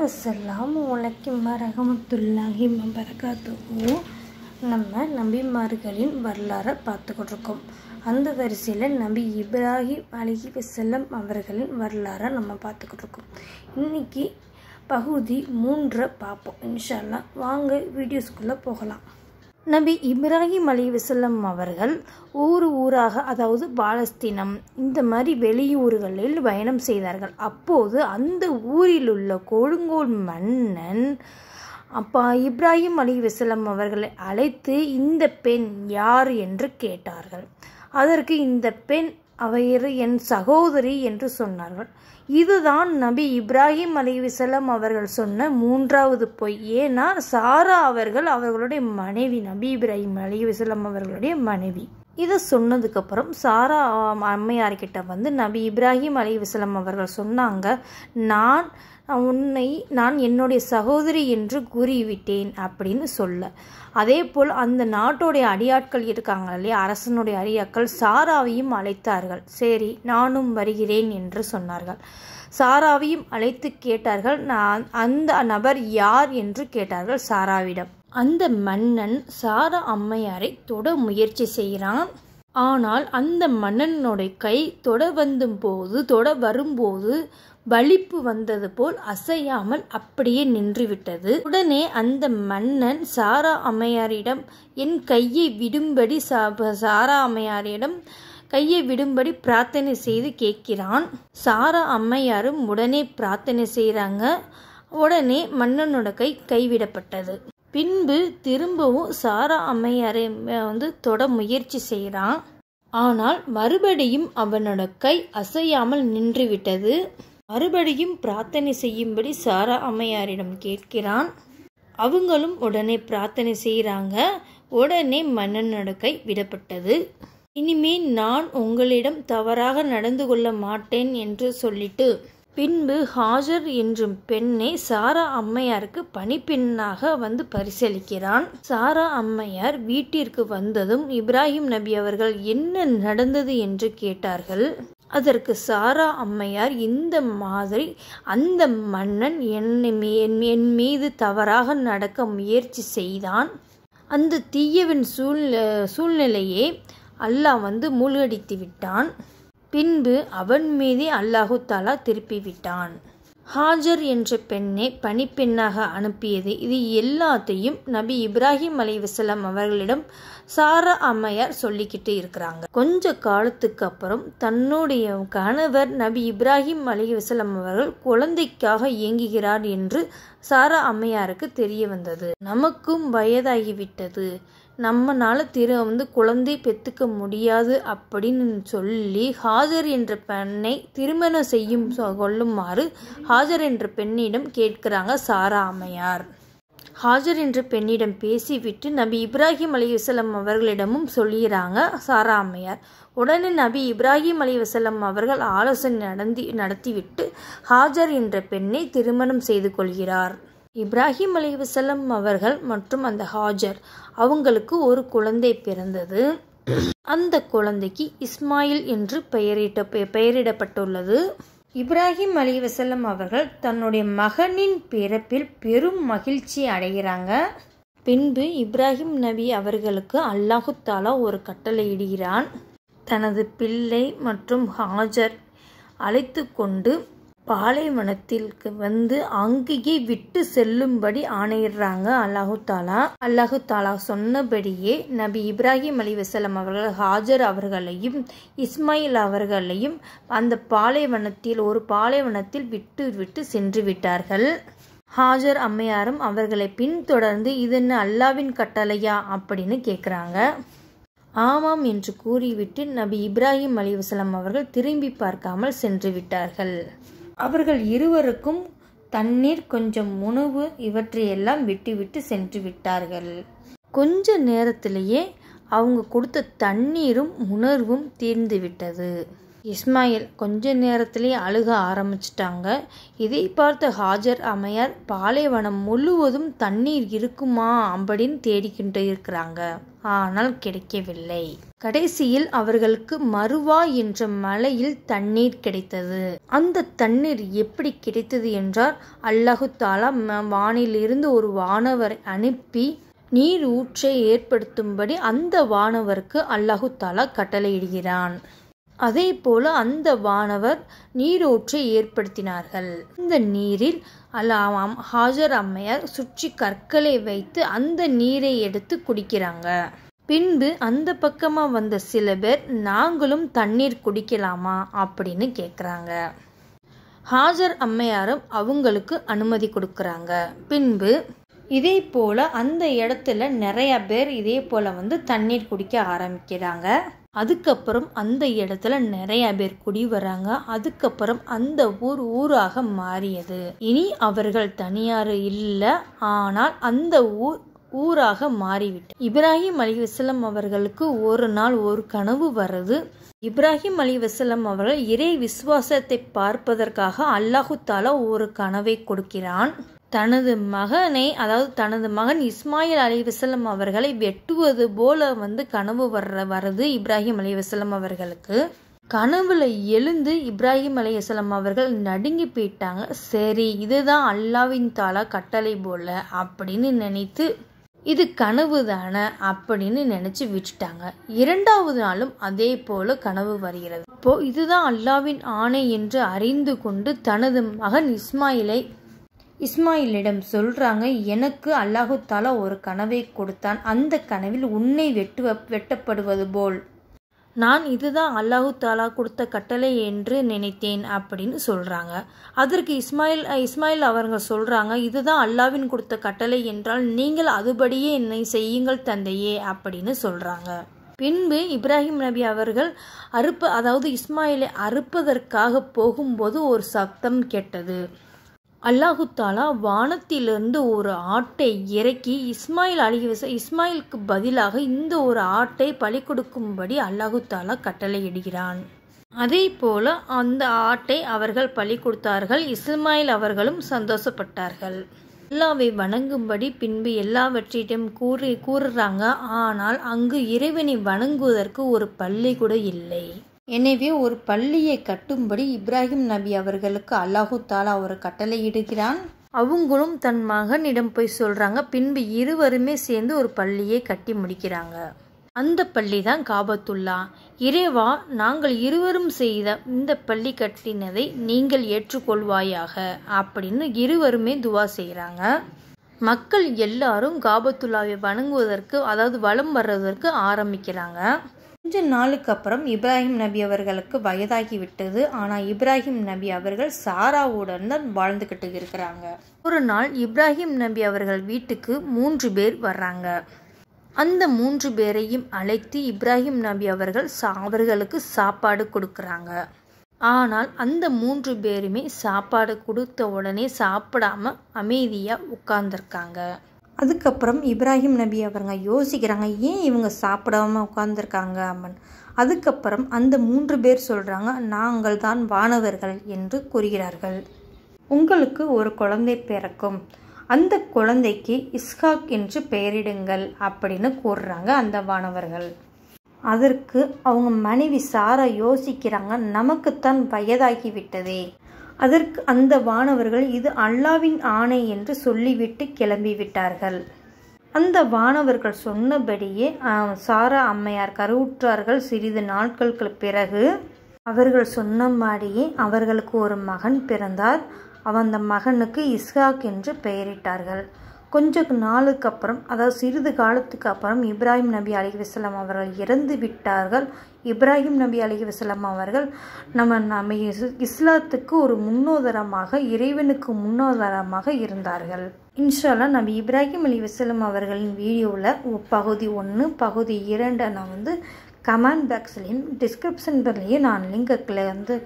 அஸ்ஸலாமு அலைக்கும் வரஹ்மத்துல்லாஹி வபரகாத்துஹு. நம்ம நபிமார்களின் வரலாறை பார்த்துக்கிட்டு இருக்கோம். அந்த வரிசையில் நபி இப்ராஹிம் அலைஹிஸ்ஸலாம் அவர்களின் வரலாறை நம்ம பார்த்துக்கிட்டு இருக்கோம். இன்றைக்கி பகுதி 3 பார்ப்போம் இன்ஷா அல்லாஹ். வாங்க வீடியோஸ்குள்ளே போகலாம். நபி இப்ராஹிம் அலைஹிஸ்ஸலாம் அவர்கள் ஊராக, அதாவது பாலஸ்தீனம் இந்த மாதிரி வெளியூர்களில் பயணம் செய்தார்கள். அப்போது அந்த ஊரில் உள்ள கொடுங்கோல் மன்னன் இப்ராஹிம் அலைஹிஸ்ஸலாம் அவர்களை அழைத்து இந்த பெண் யார் என்று கேட்டார்கள். அதற்கு இந்த பெண் அவர் என் சகோதரி என்று சொன்னார்கள். இதுதான் நபி இப்ராஹிம் அலைஹிஸ்ஸலாம் அவர்கள் சொன்ன 3வது பொய். ஏன்னா சாரா அவர்களுடைய மனைவி, நபி இப்ராஹிம் அலைஹிஸ்ஸலாம் அவர்களுடைய மனைவி. இதை சொன்னதுக்கப்புறம் சாரா அம்மையார்கிட்ட வந்து நபி இப்ராஹிம் அலைஹிஸ்ஸலாம் அவர்கள் சொன்னாங்க, நான் என்னுடைய சகோதரி என்று கூறிவிட்டேன் அப்படின்னு சொல்ல. அதே போல் அந்த நாட்டுடைய அடியாட்கள் இருக்காங்க இல்லையா, அரசனுடைய அடியாட்கள் சாராவையும் அழைத்தார்கள். சரி நானும் வருகிறேன் என்று சொன்னார்கள். சாராவையும் அழைத்து கேட்டார்கள், அந்த நபர் யார் என்று கேட்டார்கள் சாராவிடம். அந்த மன்னன் சாரா அம்மையாரை தொட முயற்சி செய்கிறான். ஆனால் அந்த மன்னனுடைய கை தொட வரும்போது வலிப்பு வந்தது போல் அசையாமல் அப்படியே நின்றுவிட்டது. உடனே அந்த மன்னன் சாரா அம்மையாரிடம் என் கையை விடும்படி சாரா அம்மையாரிடம் கையை விடும்படி பிரார்த்தனை செய்து கேட்கிறான். சாரா அம்மையாரும் உடனே பிரார்த்தனை செய்கிறாங்க. உடனே மன்னனோட கைவிடப்பட்டது. பின்பு திரும்பவும் சாரா அம்மையாரை தொட முயற்சி செய்கிறான். ஆனால் மறுபடியும் அவனோட கை அசையாமல் நின்றுவிட்டது. மறுபடியும் பிரார்த்தனை செய்யும்படி சாரா அம்மையாரிடம் கேட்கிறான். அவங்களும் உடனே பிரார்த்தனை செய்கிறாங்க. உடனே மன்னனோட கை விடப்பட்டது. இனிமேல் நான் உங்களிடம் தவறாக நடந்து கொள்ள மாட்டேன் என்று சொல்லிட்டு பின்பு ஹாஜர் என்றும் பெண்ணை சாரா அம்மையாருக்கு பணிப்பெண்ணாக பரிசீலிக்கிறான். சாரா அம்மையார் வீட்டிற்கு வந்ததும் இப்ராஹிம் நபி அவர்கள் என்ன நடந்தது என்று கேட்டார்கள். அதற்கு சாரா அம்மையார் இந்த மாதிரி அந்த மன்னன் என் மீது தவறாக நடக்க முயற்சி செய்தான். அந்த தீயவின் சூழ்நிலையே அல்லாஹ் மூழ்கடித்து விட்டான். பின்பு அவன் மீதே அல்லாஹு தாலா திருப்பி விட்டான். ஹாஜர் என்ற பெண்ணை பணிப்பெண்ணாக அனுப்பியது. இது எல்லாத்தையும் நபி இப்ராஹிம் அலைஹிஸ்ஸலாம் அவர்களிடம் சாரா அம்மையார் சொல்லிக்கிட்டு இருக்கிறாங்க. கொஞ்ச காலத்துக்கு அப்புறம் தன்னுடைய கணவர் நபி இப்ராஹிம் அலைஹிஸ்ஸலாம் அவர்கள் குழந்தைக்காக இயங்குகிறார் என்று சாரா அம்மையாருக்கு தெரிய வந்தது. நமக்கும் வயதாகிவிட்டது, நம்மனால குழந்தை பெற்றுக்க முடியாது அப்படின்னு சொல்லி ஹாஜர் என்ற பெண்ணை திருமணம் கொள்ளுமாறு ஹாஜர் என்ற பெண்ணிடம் கேட்கிறாங்க சாரா அம்மையார். ஹாஜர் என்ற பெண்ணிடம் பேசிவிட்டு நபி இப்ராஹிம் அலைஹிஸ்ஸலாம் அவர்களிடமும் சொல்கிறாங்க சாரா அம்மையார். உடனே நபி இப்ராஹிம் அலைஹிஸ்ஸலாம் அவர்கள் ஆலோசனை நடத்திவிட்டு ஹாஜர் என்ற பெண்ணை திருமணம் செய்து கொள்கிறார். இப்ராஹிம் அலைஹிஸ்ஸலாம் அவர்கள் மற்றும் அந்த ஹாஜர் அவங்களுக்கு ஒரு குழந்தை பிறந்தது. அந்த குழந்தைக்கு இஸ்மாயில் என்று பெயரிடப்பட்டுள்ளது. இப்ராஹிம் அலைஹிஸ்ஸலாம் அவர்கள் தன்னுடைய மகனின் பிறப்பில் பெரும் மகிழ்ச்சி அடைகிறாங்க. பின்பு இப்ராஹிம் நபி அவர்களுக்கு அல்லாஹு தாலா ஒரு கட்டளை இடுகிறான். தனது பிள்ளை மற்றும் ஹாஜர் அழைத்து கொண்டு பாலைவனத்திற்கு அங்கேயே விட்டு செல்லும்படி ஆணையிடுறாங்க அல்லாஹு தாலா சொன்னபடியே நபி இப்ராஹிம் அலைஹிஸ்ஸலாம் அவர்கள் ஹாஜர் அவர்களையும் இஸ்மாயில் அவர்களையும் அந்த ஒரு பாலைவனத்தில் விட்டு சென்று விட்டார்கள். ஹாஜர் அம்மையாரும் அவர்களை பின்தொடர்ந்து இது என்ன அல்லாவின் கட்டளையா அப்படின்னு கேட்குறாங்க. ஆமாம் என்று கூறிவிட்டு நபி இப்ராஹிம் அலைஹிஸ்ஸலாம் அவர்கள் திரும்பி பார்க்காமல் சென்று விட்டார்கள். அவர்கள் இருவருக்கும் தண்ணீர், கொஞ்சம் உணவு இவற்றையெல்லாம் விட்டு சென்று விட்டார்கள். கொஞ்ச நேரத்திலேயே அவங்க கொடுத்த தண்ணீரும் உணர்வும் தீர்ந்து விட்டது. இஸ்மாயில் கொஞ்ச நேரத்திலே அழுக ஆரம்பிச்சிட்டாங்க. இதை பார்த்த ஹாஜர் அம்மையார் பாலைவனம் முழுவதும் தண்ணீர் இருக்குமா அப்படின்னு தேடிக்கிட்டு இருக்கிறாங்க. ஆனால் கிடைக்கவில்லை. கடைசியில் அவர்களுக்கு மருவா என்ற மலையில் தண்ணீர் கிடைத்தது. அந்த தண்ணீர் எப்படி கிடைத்தது என்றால் அல்லாஹு தாலா வானிலிருந்து ஒரு வானவரை அனுப்பி நீர் ஊற்றை ஏற்படுத்தும்படி அந்த வானவருக்கு அல்லாஹு தாலா கட்டளையிடுகிறான். அதே போல அந்த வானவர் நீரூற்றை ஏற்படுத்தினார்கள். இந்த நீரில் ஹாஜர் அம்மையார் சுற்றி கற்களை வைத்து அந்த நீரை எடுத்து குடிக்கிறாங்க. பின்பு அந்த பக்கமா வந்த சில பேர் நாங்களும் தண்ணீர் குடிக்கலாமா அப்படின்னு கேட்குறாங்க. ஹாஜர் அம்மையாரும் அவங்களுக்கு அனுமதி கொடுக்குறாங்க. பின்பு இதே போல அந்த இடத்துல நிறைய பேர் இதே போல தண்ணீர் குடிக்க ஆரம்பிக்கிறாங்க. அதுக்கப்புறம் அந்த இடத்துல நிறைய பேர் குடி வராங்க. அதுக்கப்புறம் அந்த ஊராக மாறியது. இனி அவர்கள் தனியார் இல்லை, ஆனால் அந்த ஊராக மாறிவிட்டு இப்ராஹிம் அலைஹிஸ்ஸலாம் அவர்களுக்கு ஒரு நாள் ஒரு கனவு வருது. இப்ராஹிம் அலைஹிஸ்ஸலாம் அவர்கள் இறை விசுவாசத்தை பார்ப்பதற்காக அல்லாஹு தாலா ஒரு கனவை கொடுக்கிறான். தனது மகன் இஸ்மாயில் அலைஹிஸ்ஸலாம் அவர்களை வெட்டுவது போல கனவு வருது இப்ராஹிம் அலைஹிஸ்ஸலாம் அவர்களுக்கு. கனவுல எழுந்து இப்ராஹிம் அலைஹிஸ்ஸலாம் அவர்கள் நடுங்கி போயிட்டாங்க. சரி, இதுதான் அல்லாஹ்வின் தாலா கட்டளை போல அப்படின்னு நினைத்து இது கனவு தானே அப்படின்னு நினைச்சு விட்டுட்டாங்க. இரண்டாவது நாளும் அதே போல கனவு வருகிறது. இப்போ இதுதான் அல்லாஹ்வின் ஆணை என்று அறிந்து கொண்டு தனது மகன் இஸ்மாயிலிடம் சொல்றாங்க, எனக்கு அல்லாஹு தாலா ஒரு கனவை கொடுத்தான். அந்த கனவில் உன்னை வெட்டப்படுவது போல் நான் இதுதான் அல்லாஹு தாலா கொடுத்த கட்டளை என்று நினைத்தேன் அப்படின்னு சொல்றாங்க. அதற்கு இஸ்மாயில் அவர்கள் சொல்றாங்க, இதுதான் அல்லாஹ்வின் கொடுத்த கட்டளை என்றால் நீங்கள் அதுபடியே என்னை செய்யுங்கள் தந்தையே அப்படின்னு சொல்றாங்க. பின்பு இப்ராஹிம் நபி அவர்கள் இஸ்மாயிலை அறுப்பதற்காக போகும்போது ஒரு சப்தம் கேட்டது. அல்லாஹு தாலா வானத்திலிருந்து ஒரு ஆட்டை இறக்கி இஸ்மாயிலுக்கு பதிலாக இந்த ஒரு ஆட்டை பலி கொடுக்கும்படி அல்லாஹு தாலா கட்டளையிடுகிறான். அதே போல அந்த ஆட்டை அவர்கள் பலி கொடுத்தார்கள். இஸ்மாயில் அவர்களும் சந்தோஷப்பட்டார்கள். அல்லாஹ்வை வணங்கும்படி பின்பு எல்லாவற்றிடம் கூறுறாங்க. ஆனால் அங்கு இறைவனை வணங்குவதற்கு ஒரு பள்ளி கூட இல்லை. எனவே ஒரு பள்ளியை கட்டும்படி இப்ராஹிம் நபி அவர்களுக்கு அல்லாஹு தாலா ஒரு கட்டளையிடுகிறான். அவங்களும் தன் மகனிடம் போய் சொல்றாங்க. பின்பு இருவருமே சேர்ந்து ஒரு பள்ளியை கட்டி முடிக்கிறாங்க. அந்த பள்ளி தான் காபத்துல்லா. இறைவா, நாங்கள் இருவரும் செய்த இந்த பள்ளி கட்டினதை நீங்கள் ஏற்றுக்கொள்வாயாக அப்படின்னு இருவருமே துவா செய்கிறாங்க. மக்கள் எல்லாரும் காபத்துல்லாவை வணங்குவதற்கு வலம் வர்றதற்கு ஆரம்பிக்கிறாங்க. கொஞ்ச நாளுக்கு அப்புறம் இப்ராஹிம் நபி அவர்களுக்கு வயதாகிவிட்டது. ஆனால் இப்ராஹிம் நபி அவர்கள் சாராவுடன் தான் வாழ்ந்துக்கிட்டு இருக்கிறாங்க. ஒரு நாள் இப்ராஹிம் நபி அவர்கள் வீட்டுக்கு 3 பேர் வர்றாங்க. அந்த 3 பேரையும் அழைத்து இப்ராஹிம் நபி அவர்களுக்கு சாப்பாடு கொடுக்குறாங்க. ஆனால் அந்த 3 பேருமே சாப்பாடு கொடுத்த உடனே சாப்பிடாம அமைதியாக உட்கார்ந்துருக்காங்க. அதுக்கப்புறம் இப்ராஹிம் நபி அவங்க யோசிக்கிறாங்க, ஏன் இவங்க சாப்பிடாம உட்கார்ந்துருக்காங்க அப்படின்னு. அதுக்கப்புறம் அந்த 3 பேர் சொல்கிறாங்க, நாங்கள் தான் வானவர்கள் என்று கூறுகிறார்கள். உங்களுக்கு ஒரு குழந்தை பிறக்கும், அந்த குழந்தைக்கு இஸ்ஹாக் என்று பெயரிடுங்கள் அப்படின்னு கூறுறாங்க அந்த வானவர்கள். அதற்கு அவங்க மனைவி சாரா யோசிக்கிறாங்க, நமக்குத்தான் வயதாகிவிட்டதே. அதற்கு அந்த வானவர்கள் இது அல்லாஹ்வின் ஆணை என்று சொல்லிவிட்டு கிளம்பிவிட்டார்கள். அந்த வானவர்கள் சொன்னபடியே சாரா அம்மையார் கருவுற்றார்கள். சிறிது நாட்களுக்கு பிறகு அவர்கள் சொன்னபடியே அவர்களுக்கு ஒரு மகன் பிறந்தார். அந்த மகனுக்கு இஸ்ஹாக் என்று பெயரிட்டார்கள். கொஞ்ச நாளுக்கு அப்புறம், சிறிது காலத்துக்கு அப்புறம் இப்ராஹிம் நபி அலைஹிஸ்ஸலாம் அவர்கள் இறந்து விட்டார்கள். இப்ராஹிம் நபி அலைஹிஸ்ஸலாம் அவர்கள் நம்ம இஸ்லாத்துக்கு ஒரு முன்னோதரமாக, இறைவனுக்கு முன்னோதரமாக இருந்தார்கள். இன்ஷா அல்லாஹ் நபி இப்ராஹிம் அலைஹிஸ்ஸலாம் அவர்களின் வீடியோவில் பகுதி 1 பகுதி 2 நான் கமெண்ட் பாக்ஸ்லையும் டிஸ்கிரிப்ஷன்லையும் நான் லிங்கை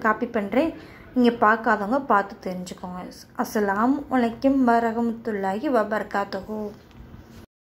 காப்பி பண்ணுறேன். நீங்கள் பார்க்காதவங்க பார்த்து தெரிஞ்சுக்கோங்க. அஸ்ஸலாமு அலைக்கும் வரஹ்மத்துல்லாஹி வபரகாத்துஹு.